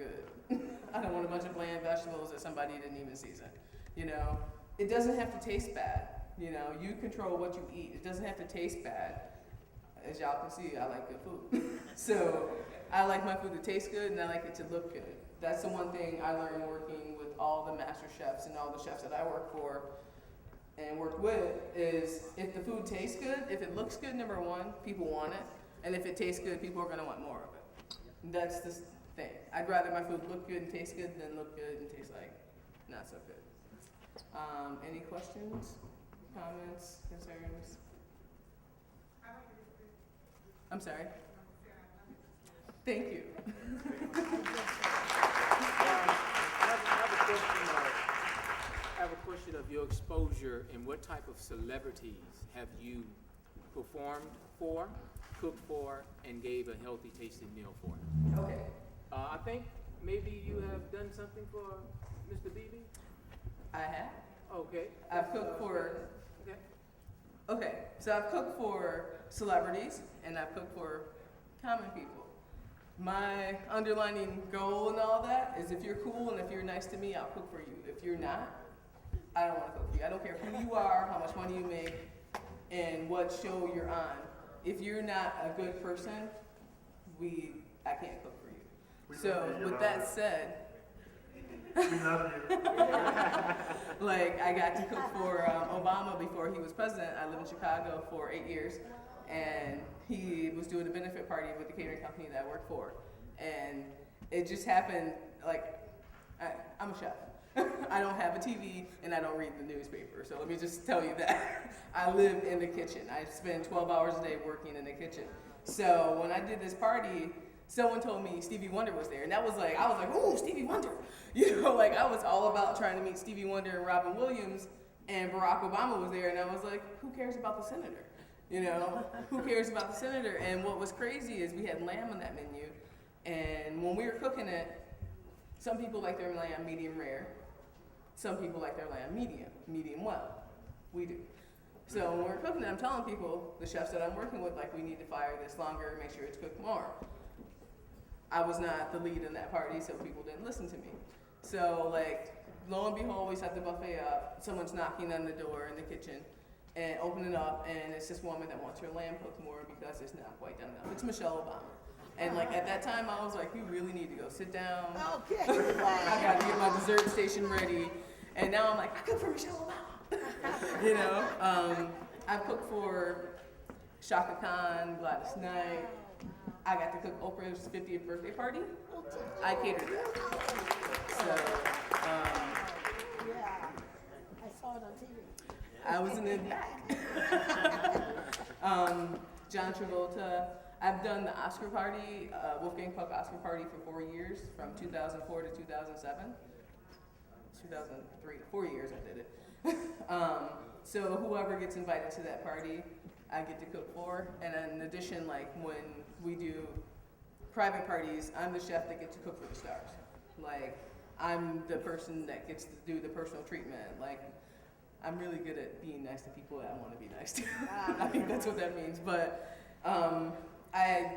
good. I don't want a bunch of bland vegetables that somebody didn't even season. You know, it doesn't have to taste bad. You know, you control what you eat. It doesn't have to taste bad. As y'all can see, I like good food. So I like my food to taste good, and I like it to look good. That's the one thing I learned working with all the master chefs and all the chefs that I work for and work with is if the food tastes good, if it looks good, number one, people want it. And if it tastes good, people are going to want more of it. That's the thing. I'd rather my food look good and taste good than look good and taste like not so good. Any questions, comments, concerns? I'm sorry. Thank you. I have a question of your exposure and what type of celebrities have you performed for, cooked for, and gave a healthy tasting meal for? Okay. I think maybe you have done something for Mr. Beebe? I have. Okay. I've cooked for, Okay. okay, so I've cooked for celebrities and I've cooked for common people. My underlining goal and all that is if you're cool and if you're nice to me, I'll cook for you. If you're not, I don't want to cook for you. I don't care who you are, how much money you make, and what show you're on. If you're not a good person, I can't cook for you. So with that said, we love you. like I got to cook for Obama before he was president. I lived in Chicago for 8 years, and he was doing a benefit party with the catering company that I worked for, and it just happened. Like I'm a chef. I don't have a TV and I don't read the newspaper. So let me just tell you that I live in the kitchen. I spend 12 hours a day working in the kitchen. So when I did this party, someone told me Stevie Wonder was there, and that was like, I was like, ooh, Stevie Wonder. You know, like I was all about trying to meet Stevie Wonder and Robin Williams, and Barack Obama was there, and I was like, who cares about the senator? You know, who cares about the senator? And what was crazy is we had lamb on that menu, and when we were cooking it, some people like their lamb medium rare, some people like their lamb medium well. We do. So when we're cooking it, I'm telling people, the chefs that I'm working with, like we need to fire this longer, make sure it's cooked more. I was not the lead in that party, so people didn't listen to me. So like, lo and behold, we set the buffet up, someone's knocking on the door in the kitchen, and opening up, and it's this woman that wants her lamb cooked more because it's not quite done enough. It's Michelle Obama. And like at that time, I was like, you really need to go sit down. Okay. I got to get my dessert station ready. And now I'm like, I cook for Michelle Obama. You know, I've cooked for Shaka Khan, Gladys Knight. I got to cook Oprah's 50th birthday party. I catered that. So, Yeah, I saw it on TV. I was in the John Travolta. I've done the Oscar party, Wolfgang Puck Oscar party for 4 years, from 2004 to 2007. 2003, 4 years I did it. So whoever gets invited to that party, I get to cook for. And in addition, like when we do private parties, I'm the chef that gets to cook for the stars. Like I'm the person that gets to do the personal treatment. Like I'm really good at being nice to people that I want to be nice to. I think that's what that means. But I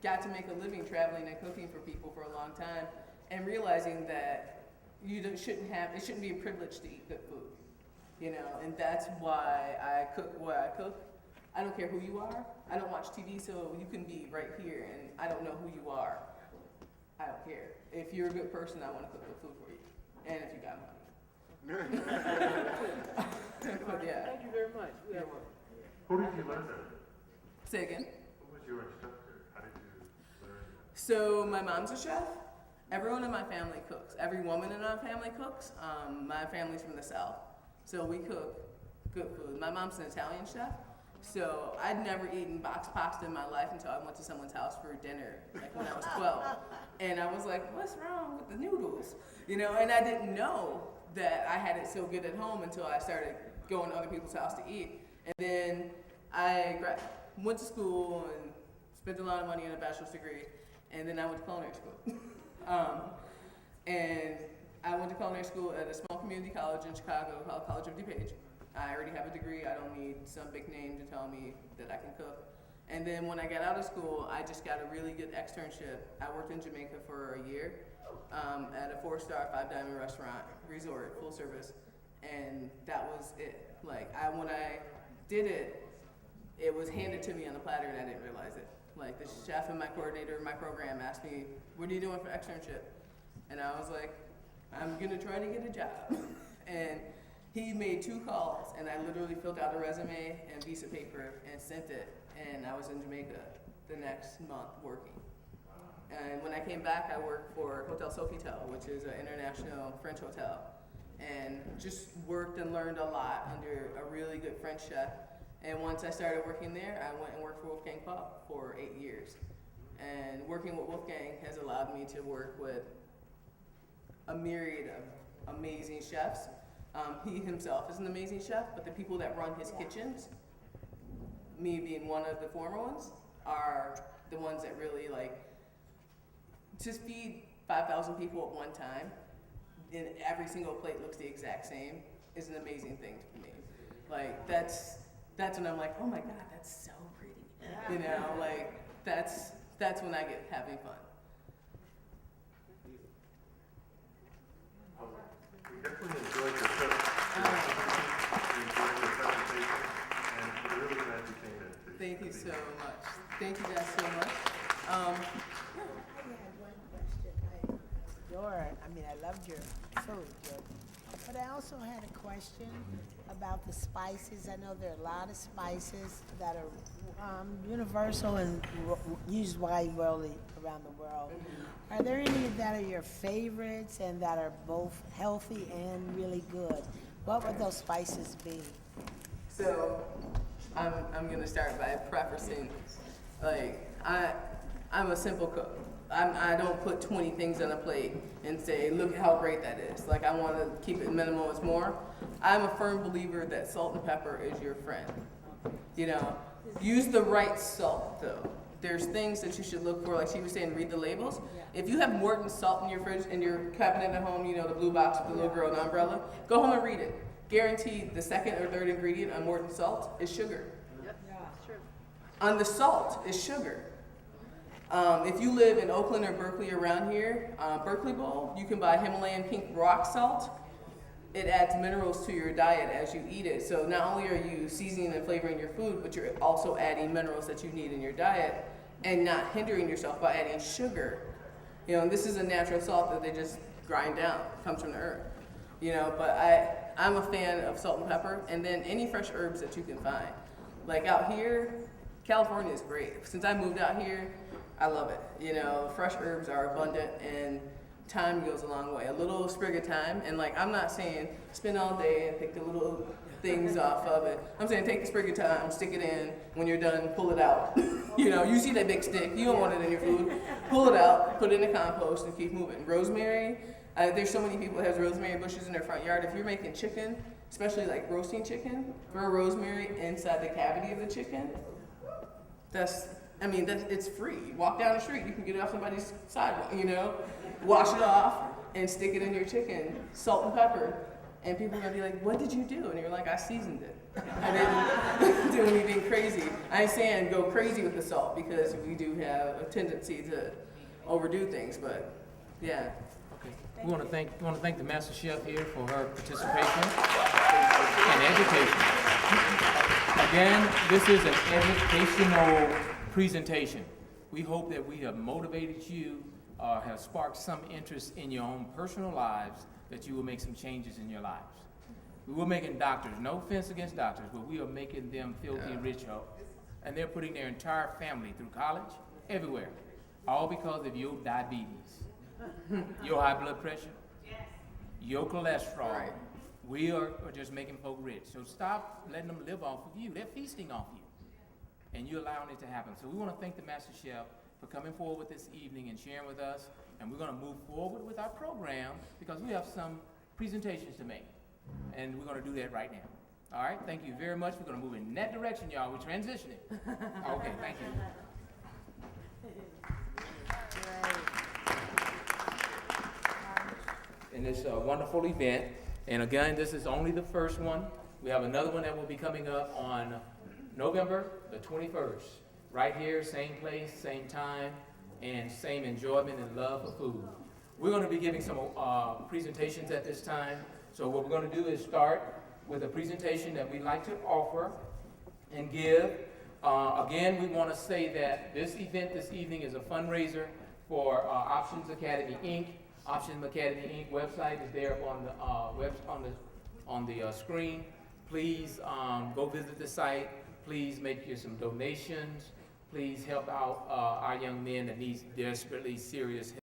got to make a living traveling and cooking for people for a long time, and realizing that it shouldn't be a privilege to eat good food, you know, and that's why I cook what I cook. I don't care who you are. I don't watch TV, so you can be right here, and I don't know who you are. I don't care. If you're a good person, I want to cook good food for you, and if you got money. But yeah. Thank you very much. Who did you learn that? Say again. Who was your instructor? How did you learn? So my mom's a chef. Everyone in my family cooks. Every woman in our family cooks. My family's from the South, so we cook good food. My mom's an Italian chef, so I'd never eaten box pasta in my life until I went to someone's house for dinner, like when I was 12. And I was like, what's wrong with the noodles? You know, and I didn't know that I had it so good at home until I started going to other people's house to eat. And then I went to school and spent a lot of money on a bachelor's degree, and then I went to culinary school. And I went to culinary school at a small community college in Chicago called College of DuPage. I already have a degree. I don't need some big name to tell me that I can cook. And then when I got out of school, I just got a really good externship. I worked in Jamaica for a year, at a 4-star, 5-diamond restaurant, resort, full service, and that was it. Like, when I did it, it was handed to me on a platter and I didn't realize it. Like, the chef and my coordinator in my program asked me, what are you doing for externship? And I was like, I'm gonna try to get a job. And he made 2 calls, and I literally filled out a resume and piece of paper and sent it, and I was in Jamaica the next month working. And when I came back, I worked for Hotel Sofitel, which is an international French hotel, and just worked and learned a lot under a really good French chef. And once I started working there, I went and worked for Wolfgang Puck for 8 years. And working with Wolfgang has allowed me to work with a myriad of amazing chefs. He himself is an amazing chef, but the people that run his kitchens, me being one of the former ones, are the ones that really like, to feed 5,000 people at one time, and every single plate looks the exact same, is an amazing thing for me. Like, that's when I'm like, oh my God, that's so pretty. You know, like, that's when I get having fun. We definitely enjoyed your trip. We enjoyed your presentation, and we're really glad you came in. Thank you so much. Thank you guys so much. I had one question. I loved your food, but I also had a question about the spices. I know there are a lot of spices that are universal and used widely around the world. Are there any that are your favorites and that are both healthy and really good? What would those spices be? So, I'm gonna start by prefacing, like, I'm a simple cook. I don't put 20 things on a plate and say, look at how great that is. Like, I want to keep it minimal as more. I'm a firm believer that salt and pepper is your friend. You know, use the right salt though. There's things that you should look for, like she was saying, read the labels. If you have Morton salt in your fridge, in your cabinet at home, you know, the blue box with the little girl and the umbrella, go home and read it. Guaranteed the second or third ingredient on Morton salt is sugar. Yep, that's true. On the salt is sugar. If you live in Oakland or Berkeley around here, Berkeley Bowl, you can buy Himalayan pink rock salt. It adds minerals to your diet as you eat it. So not only are you seasoning and flavoring your food, but you're also adding minerals that you need in your diet and not hindering yourself by adding sugar. You know, and this is a natural salt that they just grind down. It comes from the earth. You know, but I'm a fan of salt and pepper, and then any fresh herbs that you can find. Like out here, California is great. Since I moved out here, I love it. You know, fresh herbs are abundant and time goes a long way. A little sprig of thyme, and like, I'm not saying spend all day and pick the little things off of it. I'm saying take the sprig of thyme, stick it in, when you're done, pull it out. You know, you see that big stick, you don't want it in your food. Pull it out, put it in the compost, and keep moving. Rosemary, there's so many people that have rosemary bushes in their front yard. If you're making chicken, especially like roasting chicken, throw rosemary inside the cavity of the chicken. It's free. Walk down the street, you can get it off somebody's sidewalk, you know? Wash it off and stick it in your chicken, salt and pepper. And people are gonna be like, what did you do? And you're like, I seasoned it. I didn't do anything crazy. I ain't saying go crazy with the salt because we do have a tendency to overdo things, but yeah. Okay. We want to thank the Master Chef here for her participation and education. Again, this is an educational presentation. We hope that we have motivated you, have sparked some interest in your own personal lives, that you will make some changes in your lives. We were making doctors, no offense against doctors, but we are making them filthy rich, and they're putting their entire family through college, everywhere, all because of your diabetes, your high blood pressure, your cholesterol. Right. We are just making folk rich. So stop letting them live off of you. They're feasting off you, and you're allowing it to happen. So we want to thank the Master Chef for coming forward this evening and sharing with us, and we're going to move forward with our program because we have some presentations to make, and we're going to do that right now. All right, thank you very much. We're going to move in that direction, y'all. We're transitioning. Okay, thank you. In this wonderful event, and again, this is only the first one. We have another one that will be coming up on November the 21st. Right here, same place, same time, and same enjoyment and love for food. We're going to be giving some presentations at this time. So what we're going to do is start with a presentation that we'd like to offer and give. Again, we want to say that this event this evening is a fundraiser for Options Academy Inc. Options Academy Inc. website is there on the screen. Please go visit the site. Please make some donations. Please help out our young men that need desperately serious help.